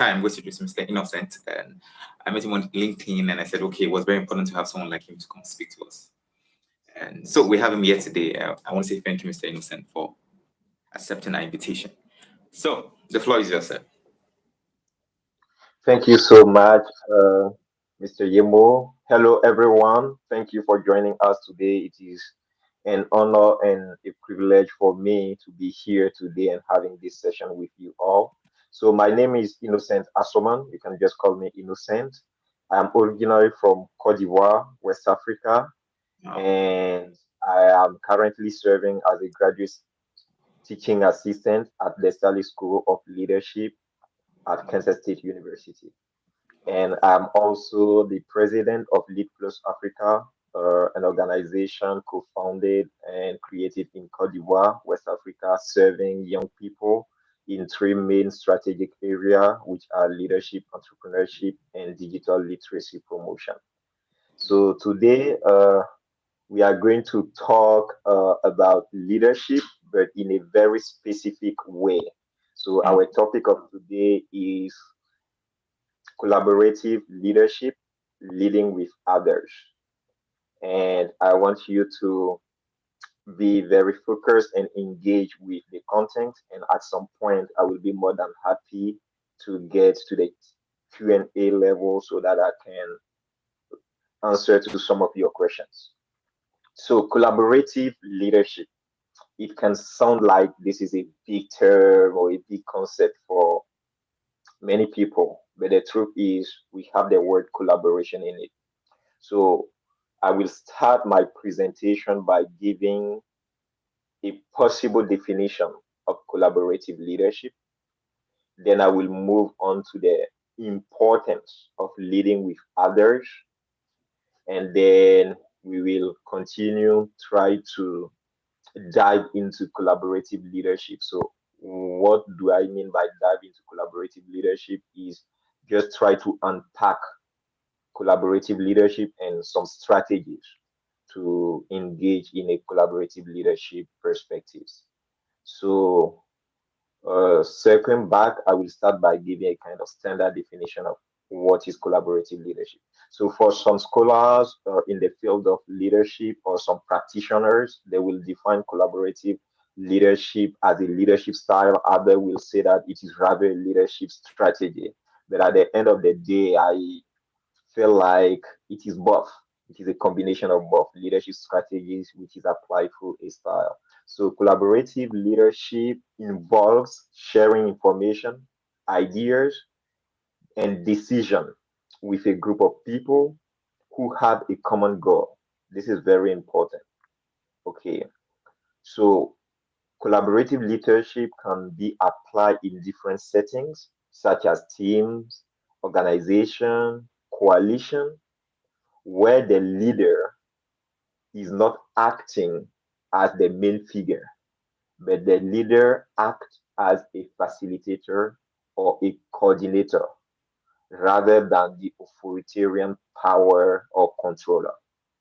time was introduced Mr. Innocent, and I met him on LinkedIn, and I said, okay, it was very important to have someone like him to come speak to us. And so we have him here today. I want to say thank you, Mr. Innocent, for accepting our invitation. So the floor is yours, sir. Thank you so much, Mr. Yemo. Hello, everyone. Thank you for joining us today. It is an honor and a privilege for me to be here today and having this session with you all. So, my name is Innocent Assoman. You can just call me Innocent. I'm originally from Cote d'Ivoire, West Africa, Wow. and I am currently serving as a graduate teaching assistant at the Stanley School of Leadership at Kansas State University. And I'm also the president of Lead Plus Africa, an organization co-founded and created in Cote d'Ivoire, West Africa, serving young people in three main strategic areas, which are leadership, entrepreneurship, and digital literacy promotion. So today, we are going to talk about leadership, but in a very specific way. So Mm. our topic of today is collaborative leadership, leading with others. And I want you to be very focused and engage with the content. And at some point, I will be more than happy to get to the Q&A level so that I can answer to some of your questions. So, collaborative leadership, it can sound like this is a big term or a big concept for many people, but the truth is, we have the word collaboration in it. So I will start my presentation by giving a possible definition of collaborative leadership. Then I will move on to the importance of leading with others. And then we will continue try to dive into collaborative leadership. So what do I mean by dive into collaborative leadership is just try to unpack collaborative leadership and some strategies to engage in a collaborative leadership perspectives. So, circling back, I will start by giving a kind of standard definition of what is collaborative leadership. So, for some scholars in the field of leadership or some practitioners, they will define collaborative leadership as a leadership style. Others will say that it is rather a leadership strategy. But at the end of the day, I feel like it is both. It is a combination of both leadership strategies, which is applied through a style. So, collaborative leadership involves sharing information, ideas, and decision with a group of people who have a common goal. This is very important. Okay. So, collaborative leadership can be applied in different settings, such as teams, organization, coalition, where the leader is not acting as the main figure, but the leader acts as a facilitator or a coordinator rather than the authoritarian power or controller.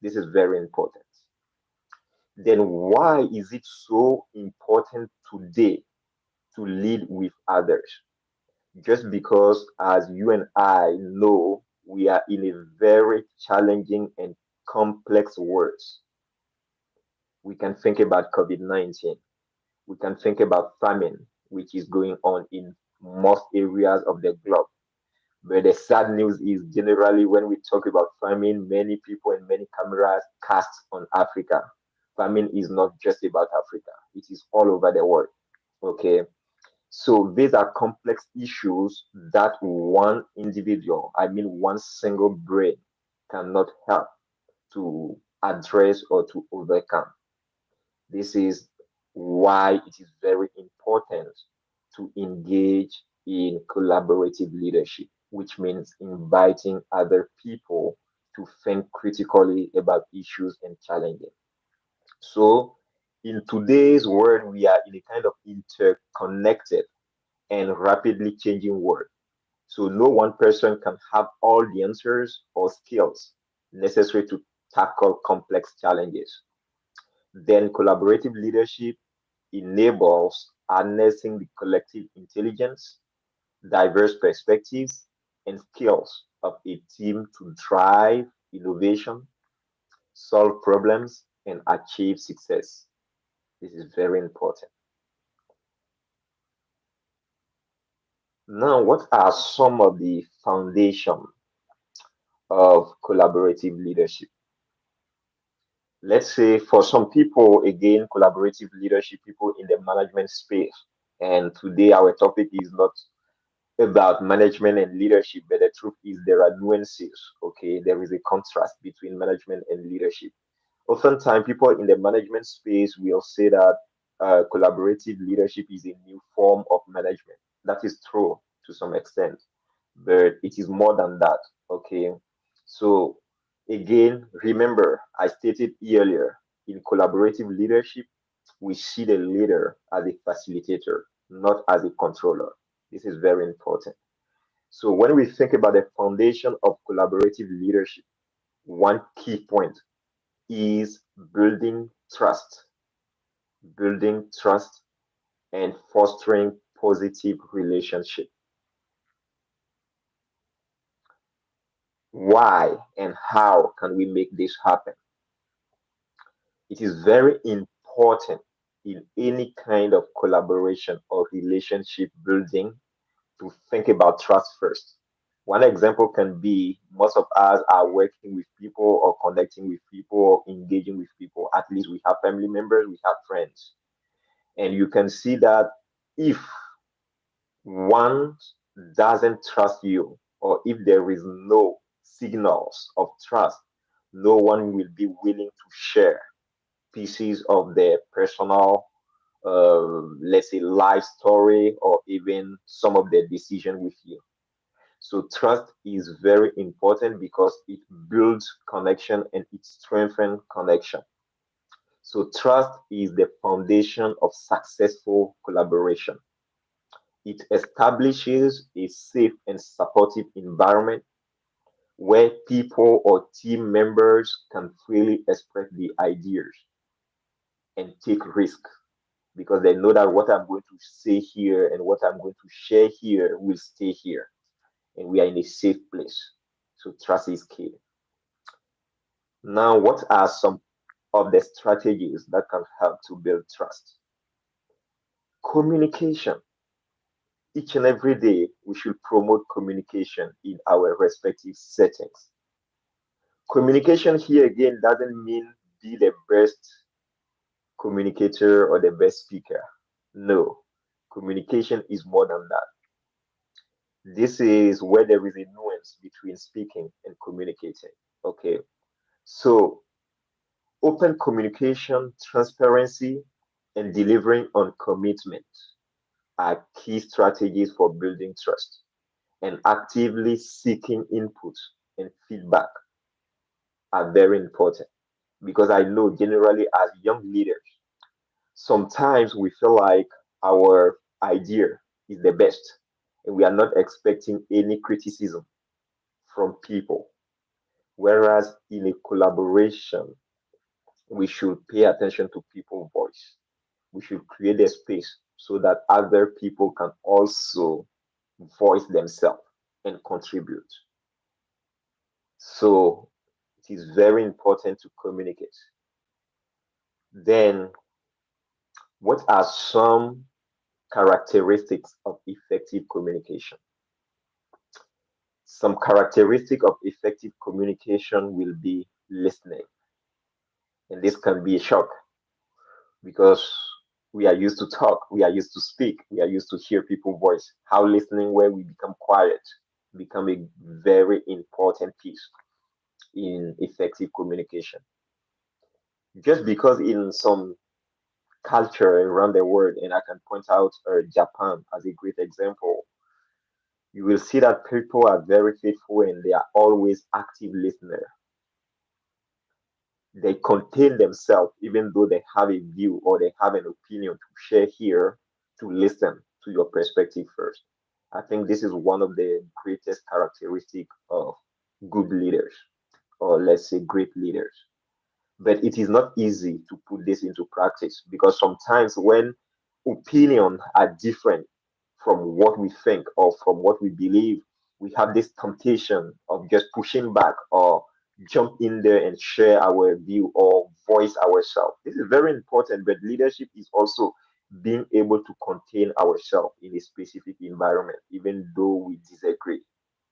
This is very important. Then, why is it so important today to lead with others? Just because, as you and I know, we are in a very challenging and complex world. We can think about COVID 19. We can think about famine, which is going on in most areas of the globe. But the sad news is generally when we talk about famine, many people and many cameras cast on Africa. Famine is not just about Africa, it is all over the world. Okay. So these are complex issues that one individual, I mean one single brain, cannot help to address or to overcome. This is why it is very important to engage in collaborative leadership, which means inviting other people to think critically about issues and challenges. So, in today's world, we are in a kind of interconnected and rapidly changing world. So, no one person can have all the answers or skills necessary to tackle complex challenges. Then, collaborative leadership enables harnessing the collective intelligence, diverse perspectives, and skills of a team to drive innovation, solve problems, and achieve success. This is very important. Now, what are some of the foundation of collaborative leadership? Let's say for some people, again, collaborative leadership, people in the management space. And today our topic is not about management and leadership, but the truth is there are nuances. Okay, there is a contrast between management and leadership. Oftentimes, people in the management space will say that collaborative leadership is a new form of management. That is true to some extent, but it is more than that. Okay, so again, remember, I stated earlier in collaborative leadership, we see the leader as a facilitator, not as a controller. This is very important. So, when we think about the foundation of collaborative leadership, one key point is building trust and fostering positive relationship. Why and how can we make this happen? It is very important in any kind of collaboration or relationship building to think about trust first. One example can be most of us are working with people or connecting with people or engaging with people. At least we have family members, we have friends. And you can see that if one doesn't trust you, or if there is no signals of trust, no one will be willing to share pieces of their personal, let's say, life story, or even some of their decision with you. So trust is very important because it builds connection and it strengthens connection. So trust is the foundation of successful collaboration. It establishes a safe and supportive environment where people or team members can freely express the ideas and take risks because they know that what I'm going to say here and what I'm going to share here will stay here and we are in a safe place. So trust is key. Now, what are some of the strategies that can help to build trust? Communication. Each and every day, we should promote communication in our respective settings. Communication here again doesn't mean be the best communicator or the best speaker. No, communication is more than that. This is where there is a nuance between speaking and communicating. Okay, so open communication, transparency, and delivering on commitment are key strategies for building trust. And actively seeking input and feedback are very important because I know generally as young leaders, sometimes we feel like our idea is the best and we are not expecting any criticism from people. Whereas in a collaboration, we should pay attention to people's voice. We should create a space so that other people can also voice themselves and contribute. So it is very important to communicate. Then, what are some characteristics of effective communication? Some characteristic of effective communication will be listening. And this can be a shock because we are used to talk, we are used to speak, we are used to hear people's voice. How listening where we become quiet become a very important piece in effective communication. Just because in some culture around the world, and I can point out Japan as a great example, you will see that people are very faithful and they are always active listeners. They contain themselves even though they have a view or they have an opinion to share here to listen to your perspective first. I think this is one of the greatest characteristic of good leaders or let's say great leaders. But it is not easy to put this into practice because sometimes when opinions are different from what we think or from what we believe, we have this temptation of just pushing back or jump in there and share our view or voice ourselves. This is very important, but leadership is also being able to contain ourselves in a specific environment, even though we disagree,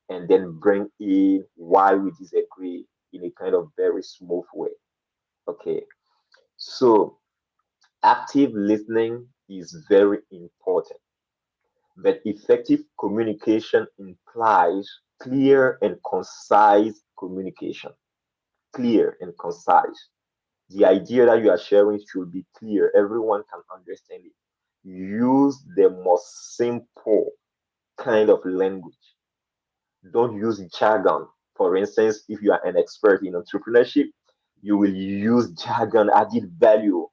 and then bring in why we disagree in a kind of very smooth way. Okay, so active listening is very important, but effective communication implies clear and concise communication. Clear and concise. The idea that you are sharing should be clear. Everyone can understand it. Use the most simple kind of language. Don't use jargon. For instance, if you are an expert in entrepreneurship, you will use jargon, added value.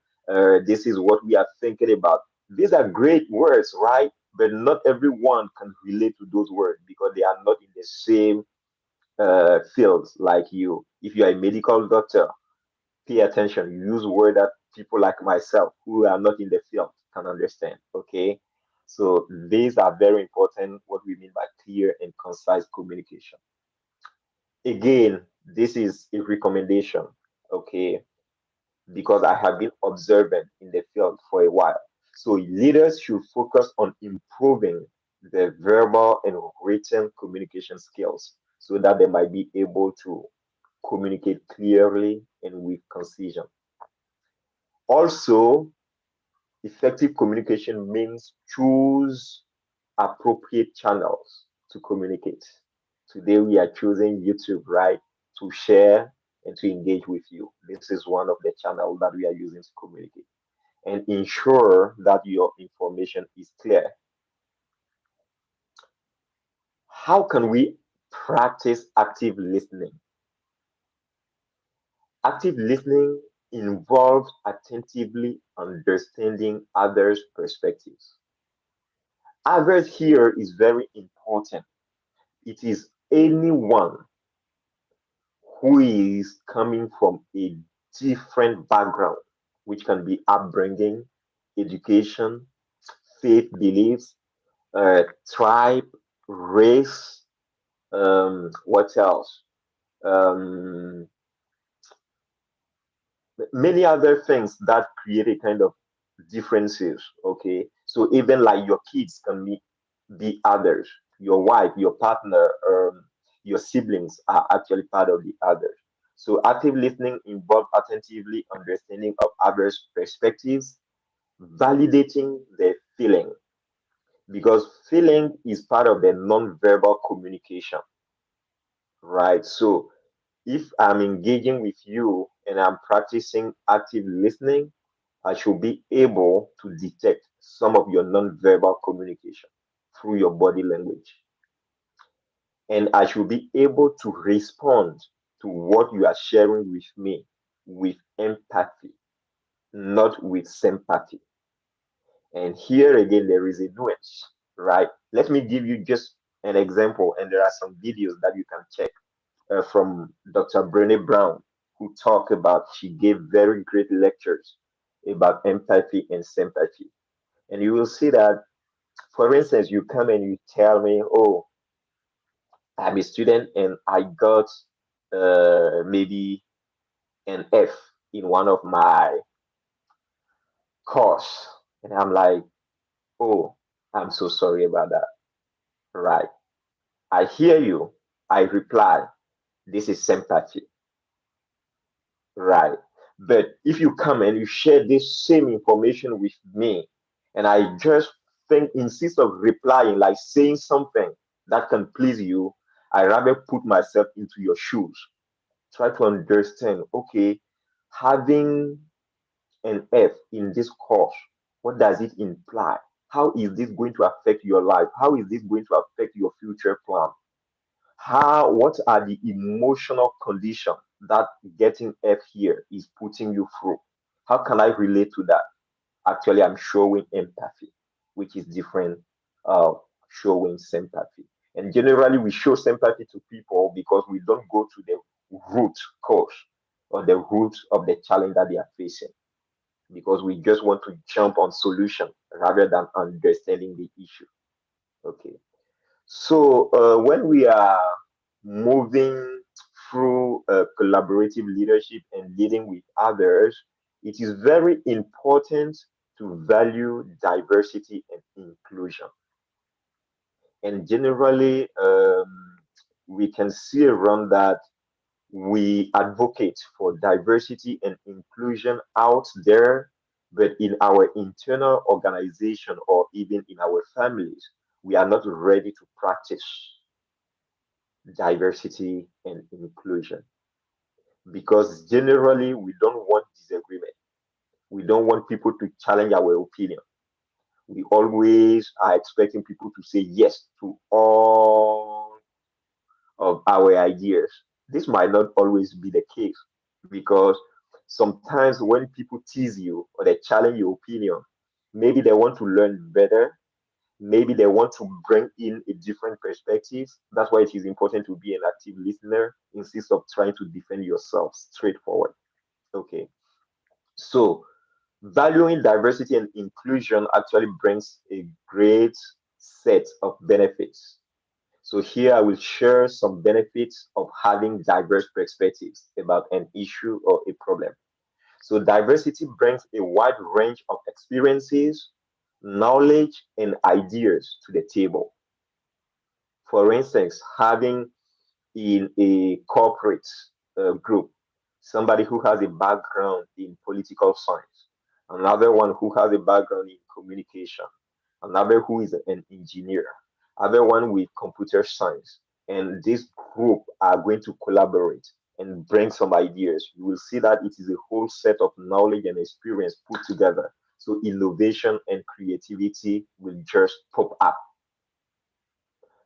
This is what we are thinking about. These are great words, right? But not everyone can relate to those words because they are not in the same fields like you. If you are a medical doctor, pay attention. Use words that people like myself who are not in the field can understand. Okay. So these are very important, what we mean by clear and concise communication. Again, this is a recommendation, okay, because I have been observant in the field for a while. So leaders should focus on improving their verbal and written communication skills so that they might be able to communicate clearly and with concision. Also, effective communication means choose appropriate channels to communicate. Today we are choosing YouTube, right, to share and to engage with you. This is one of the channels that we are using to communicate. And ensure that your information is clear. How can we practice active listening? Active listening involves attentively understanding others' perspectives. Others here is very important. It is anyone who is coming from a different background, which can be upbringing, education, faith beliefs, tribe, race, what else? Um, Many other things that create a kind of differences. Okay, so even like your kids can be others, your wife, your partner, your siblings are actually part of the others. So active listening involves attentively understanding of others perspectives, validating their feeling, because feeling is part of the non-verbal communication, right? So if I'm engaging with you and I'm practicing active listening, I should be able to detect some of your non-verbal communication through your body language. And I should be able to respond to what you are sharing with me with empathy, not with sympathy. And here again, there is a nuance, right? Let me give you just an example, and there are some videos that you can check from Dr. Brené Brown, who talked about, she gave very great lectures about empathy and sympathy. And you will see that, for instance, you come and you tell me, oh, I'm a student and I got maybe an F in one of my course. And I'm like, oh, I'm so sorry about that. Right. I hear you. I reply, this is sympathy. Right. But if you come and you share this same information with me, and I just think insist of replying, like saying something that can please you, I rather put myself into your shoes. Try to understand, okay, having an F in this course, what does it imply? How is this going to affect your life? How is this going to affect your future plan? What are the emotional conditions that getting F here is putting you through? How can I relate to that? Actually, I'm showing empathy, which is different showing sympathy. And generally we show sympathy to people because we don't go to the root cause or the root of the challenge that they are facing, because we just want to jump on solution rather than understanding the issue. Okay. So when we are moving through collaborative leadership and leading with others, it is very important to value diversity and inclusion. And generally, we can see around that we advocate for diversity and inclusion out there, but in our internal organization or even in our families, we are not ready to practice diversity and inclusion because generally we don't want disagreement. We don't want people to challenge our opinion. We always are expecting people to say yes to all of our ideas. This might not always be the case because sometimes when people tease you or they challenge your opinion, maybe they want to learn better. Maybe they want to bring in a different perspective. That's why it is important to be an active listener instead of trying to defend yourself straightforward. Okay. So valuing diversity and inclusion actually brings a great set of benefits. So here I will share some benefits of having diverse perspectives about an issue or a problem. So diversity brings a wide range of experiences, knowledge, and ideas to the table. For instance, having in a corporate group somebody who has a background in political science, another one who has a background in communication, another who is an engineer, other one with computer science, and this group are going to collaborate and bring some ideas. You will see that it is a whole set of knowledge and experience put together. So innovation and creativity will just pop up.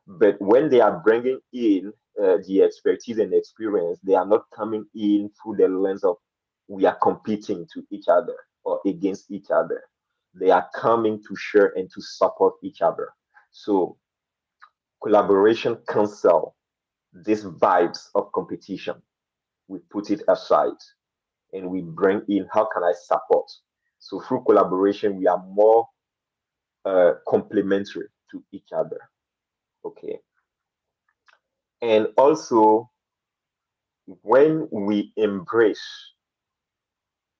But when they are bringing in the expertise and experience, they are not coming in through the lens of we are competing to each other or against each other. They are coming to share and to support each other. So collaboration cancel these vibes of competition. We put it aside and we bring in how can I support. So through collaboration, we are more complementary to each other. Okay. And also, when we embrace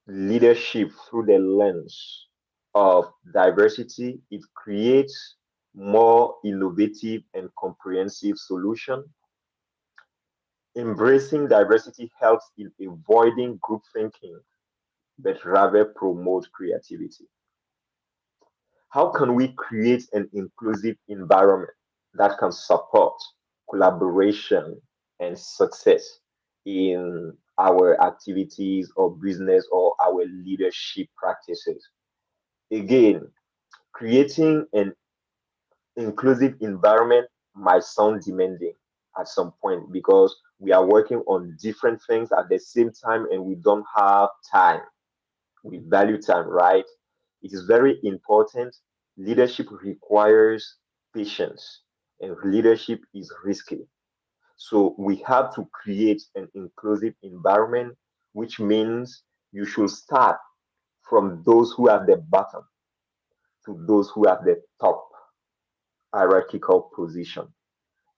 leadership through the lens of diversity, it creates more innovative and comprehensive solution. Embracing diversity helps in avoiding group thinking, but rather promote creativity. How can we create an inclusive environment that can support collaboration and success in our activities or business or our leadership practices? Again, creating an inclusive environment might sound demanding at some point because we are working on different things at the same time and we don't have time. We value time, right? It is very important. Leadership requires patience, and leadership is risky. So we have to create an inclusive environment, which means you should start from those who are at the bottom to those who are at the top hierarchical position.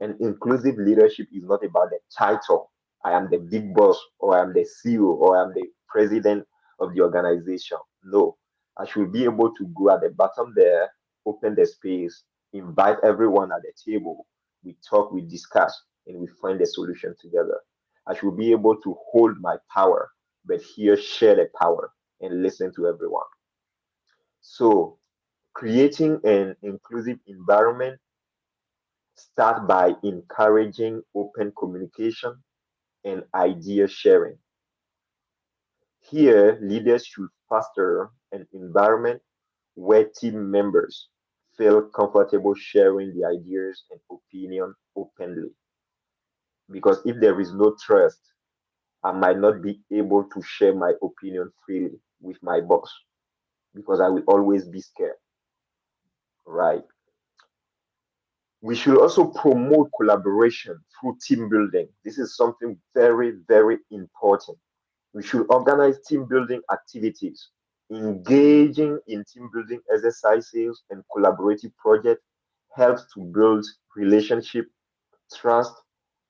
And inclusive leadership is not about the title. I am the big boss, or I am the CEO, or I am the president of the organization. No, I should be able to go at the bottom there, open the space, invite everyone at the table. We talk, we discuss, and we find a solution together. I should be able to hold my power, but here share the power and listen to everyone. So, creating an inclusive environment start by encouraging open communication and idea sharing. Here, leaders should foster an environment where team members feel comfortable sharing their ideas and opinion openly. Because if there is no trust, I might not be able to share my opinion freely with my boss because I will always be scared, right? We should also promote collaboration through team building. This is something very, very important. We should organize team building activities, engaging in team building exercises and collaborative projects helps to build relationship, trust,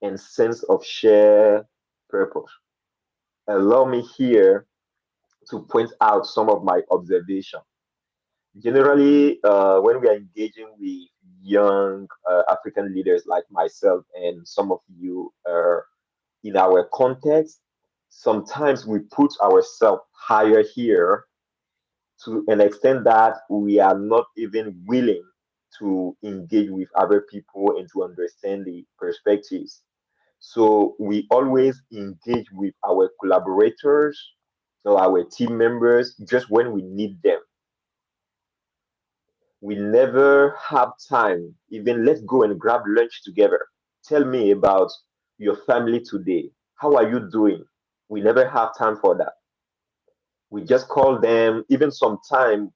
and sense of shared purpose. Allow me here to point out some of my observations. Generally, when we are engaging with young African leaders like myself and some of you in our context, sometimes we put ourselves higher here to an extent that we are not even willing to engage with other people and to understand the perspectives. So we always engage with our collaborators or our team members just when we need them. We never have time, even let's go and grab lunch together. Tell me about your family today. How are you doing? We never have time for that. We just call them, even sometime,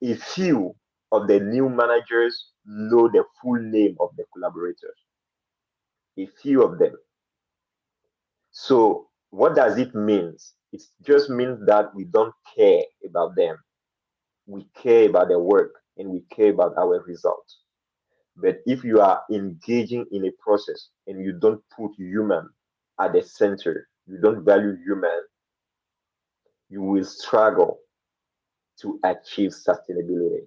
a few of the new managers know the full name of the collaborators, a few of them. So, what does it mean? It just means that we don't care about them. We care about their work and we care about our results. But if you are engaging in a process and you don't put human at the center, you don't value human, you will struggle to achieve sustainability.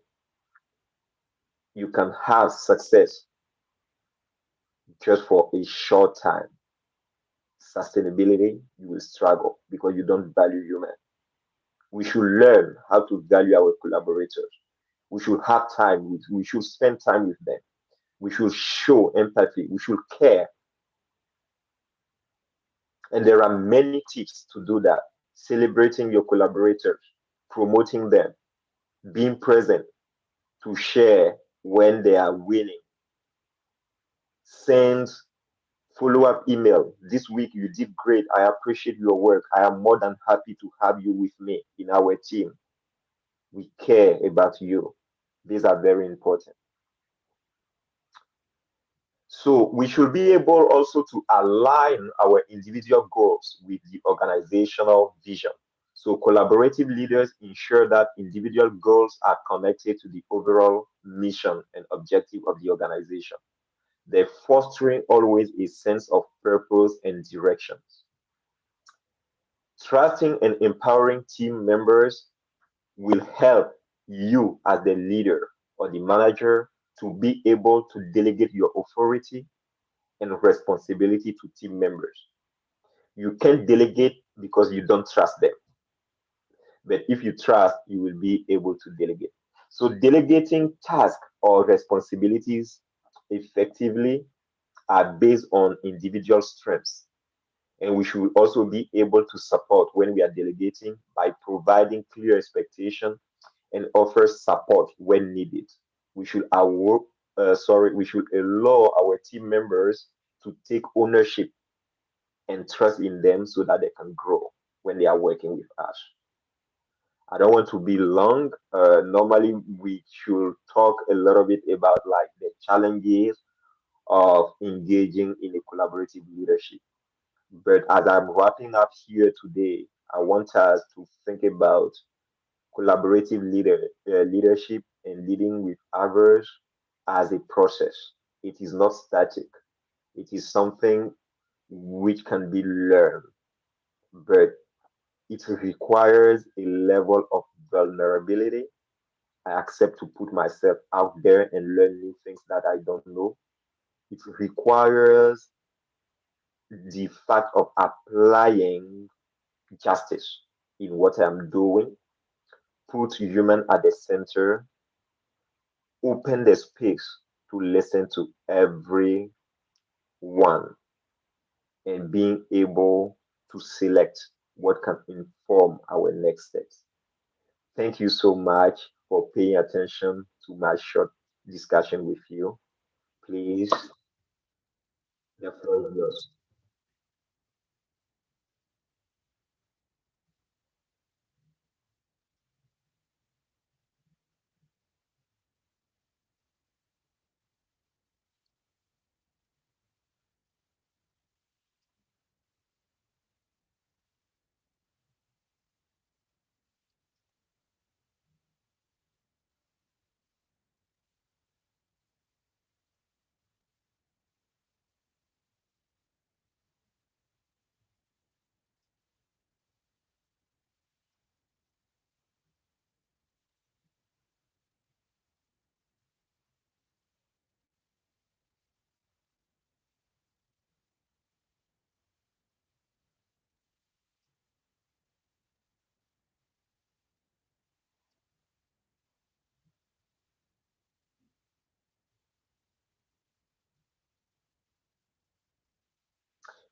You can have success just for a short time. Sustainability, you will struggle because you don't value human. We should learn how to value our collaborators. We should have time with, we should spend time with them. We should show empathy. We should care. And there are many tips to do that. Celebrating your collaborators, promoting them, being present to share when they are winning. Send follow-up email. This week you did great. I appreciate your work. I am more than happy to have you with me in our team. We care about you. These are very important. So we should be able also to align our individual goals with the organizational vision. So collaborative leaders ensure that individual goals are connected to the overall mission and objective of the organization. They're fostering always a sense of purpose and direction. Trusting and empowering team members will help you as the leader or the manager to be able to delegate your authority and responsibility to team members. You can't delegate because you don't trust them. But if you trust, you will be able to delegate. So, delegating tasks or responsibilities effectively are based on individual strengths. And we should also be able to support when we are delegating by providing clear expectation and offer support when needed. We should we should allow our team members to take ownership and trust in them so that they can grow when they are working with us. I don't want to be long. Normally, we should talk a little bit about like the challenges of engaging in a collaborative leadership. But as I'm wrapping up here today, I want us to think about leadership and leading with others as a process. It is not static. It is something which can be learned, but it requires a level of vulnerability. I accept to put myself out there and learn new things that I don't know. It requires the fact of applying justice in what I'm doing, put human at the center, open the space to listen to everyone, and being able to select what can inform our next steps. Thank you so much for paying attention to my short discussion with you. Please, the floor is yours.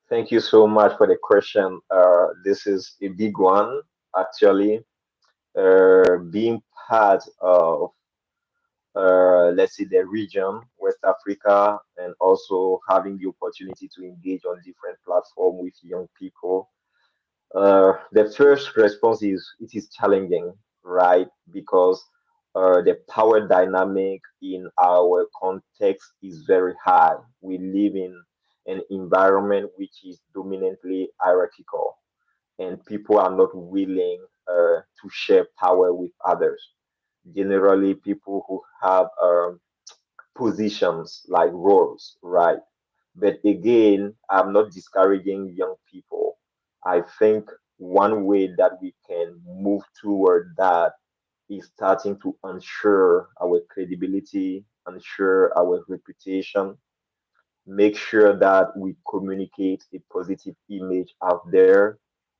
Thank you so much for the question. This is a big one, actually. Being part of, let's say, the region, West Africa, and also having the opportunity to engage on different platforms with young people. The first response is it is challenging, right? Because the power dynamic in our context is very high. We live in an environment which is dominantly hierarchical, and people are not willing to share power with others. Generally, people who have positions like roles, right? But again, I'm not discouraging young people. I think one way that we can move toward that is starting to ensure our credibility, ensure our reputation, make sure that we communicate a positive image out there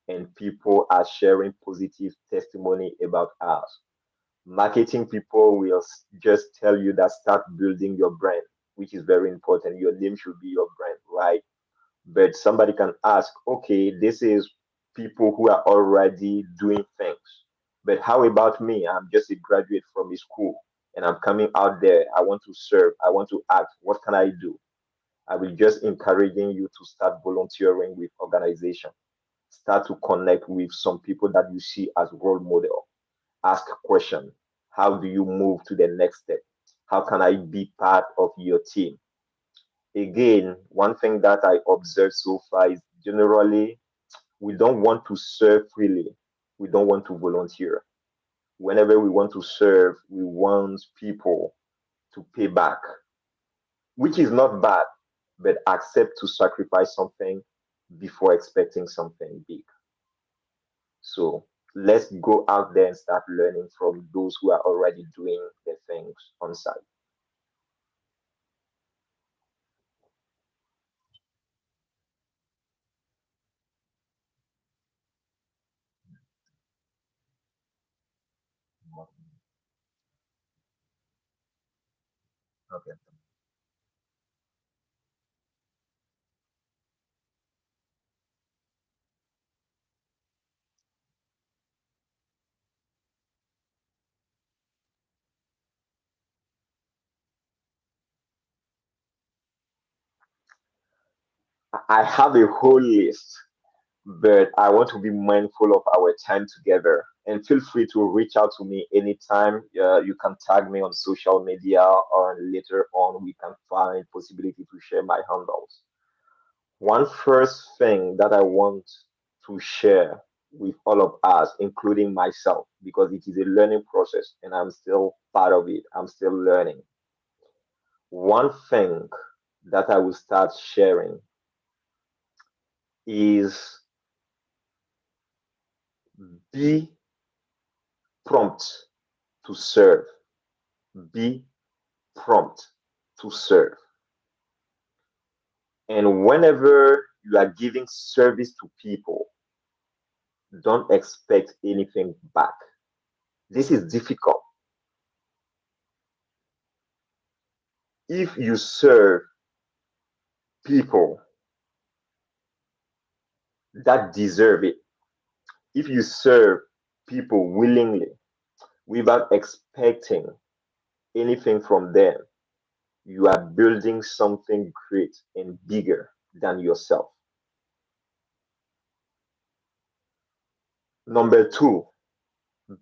and people are sharing positive testimony about us. Marketing people will just tell you that start building your brand, which is very important. Your name should be your brand, right? But somebody can ask, okay, this is people who are already doing things. But how about me? I'm just a graduate from a school and I'm coming out there. I want to serve. I want to act. What can I do? I will just encouraging you to start volunteering with organization. Start to connect with some people that you see as role model. Ask a question. How do you move to the next step? How can I be part of your team? Again, one thing that I observed so far is generally we don't want to serve freely. We don't want to volunteer. Whenever we want to serve, we want people to pay back, which is not bad, but accept to sacrifice something before expecting something big. So let's go out there and start learning from those who are already doing the things on site. Okay. I have a whole list, but I want to be mindful of our time together. And feel free to reach out to me anytime. You can tag me on social media, or later on we can find possibility to share my handles. One first thing that I want to share with all of us, including myself, because it is a learning process and I'm still part of it. I'm still learning. One thing that I will start sharing is be prompt to serve. Be prompt to serve. And whenever you are giving service to people, don't expect anything back. This is difficult. If you serve people that deserve it, if you serve people willingly without expecting anything from them, you are building something great and bigger than yourself. Number two,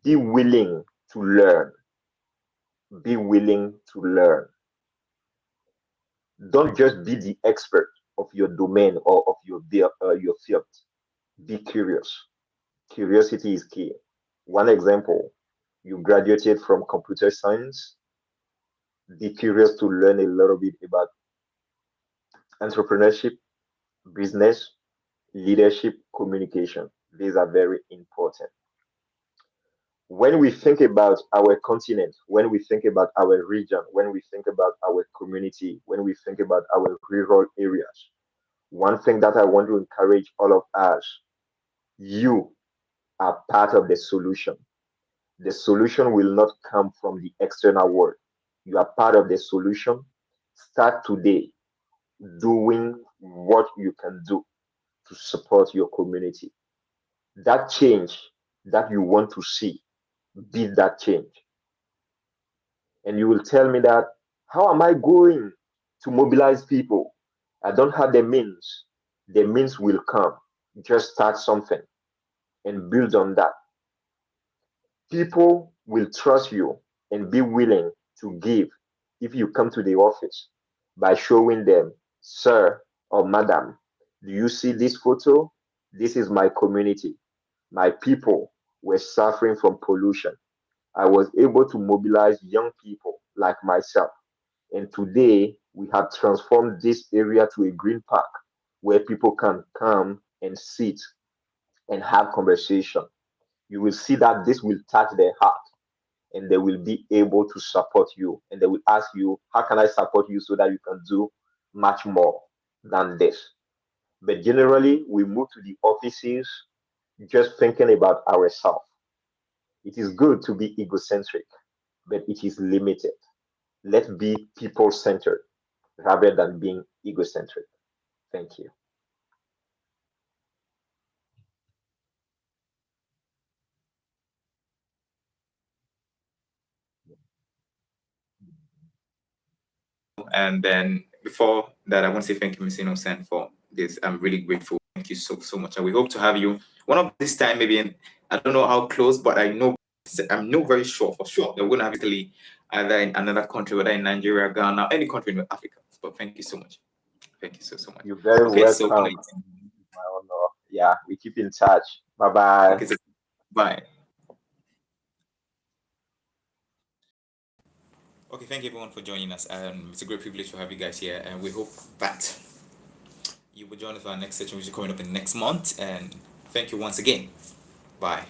be willing to learn. Be willing to learn. Don't just be the expert of your domain or of your field. Be curious. Curiosity is key. One example, you graduated from computer science. Be curious to learn a little bit about entrepreneurship, business, leadership, communication. These are very important. When we think about our continent, when we think about our region, when we think about our community, when we think about our rural areas, one thing that I want to encourage all of us, you are part of the solution. The solution will not come from the external world. You are part of the solution. Start today doing what you can do. to support your community. That change that you want to see, be that change. And you will tell me that, how am I going to mobilize people? I don't have the means. The means will come. Just start something and build on that. People will trust you and be willing to give if you come to the office by showing them, sir or madam, do you see this photo? This is my community. My people were suffering from pollution. I was able to mobilize young people like myself. And today we have transformed this area to a green park where people can come and sit and have conversation. You will see that this will touch their heart and they will be able to support you. And they will ask you, how can I support you so that you can do much more than this? But generally, we move to the offices just thinking about ourselves. It is good to be egocentric, but it is limited. Let's be people centered rather than being egocentric. Thank you. And then before that, I want to say thank you, Mr. Innocent, for this. I'm really grateful. Thank you so much. And we hope to have you one of this time, maybe in, I don't know how close, but I'm not very sure for sure that we're gonna have Italy either in another country, whether in Nigeria, Ghana, any country in Africa. But thank you so much. Thank you so much. You're very Okay, so good welcome. night. My honor. Yeah, we keep in touch. Bye bye. Okay, so bye. Okay, thank you everyone for joining us. It's a great privilege to have you guys here, and we hope that you will join us for our next session, which is coming up in next month. And thank you once again. Bye.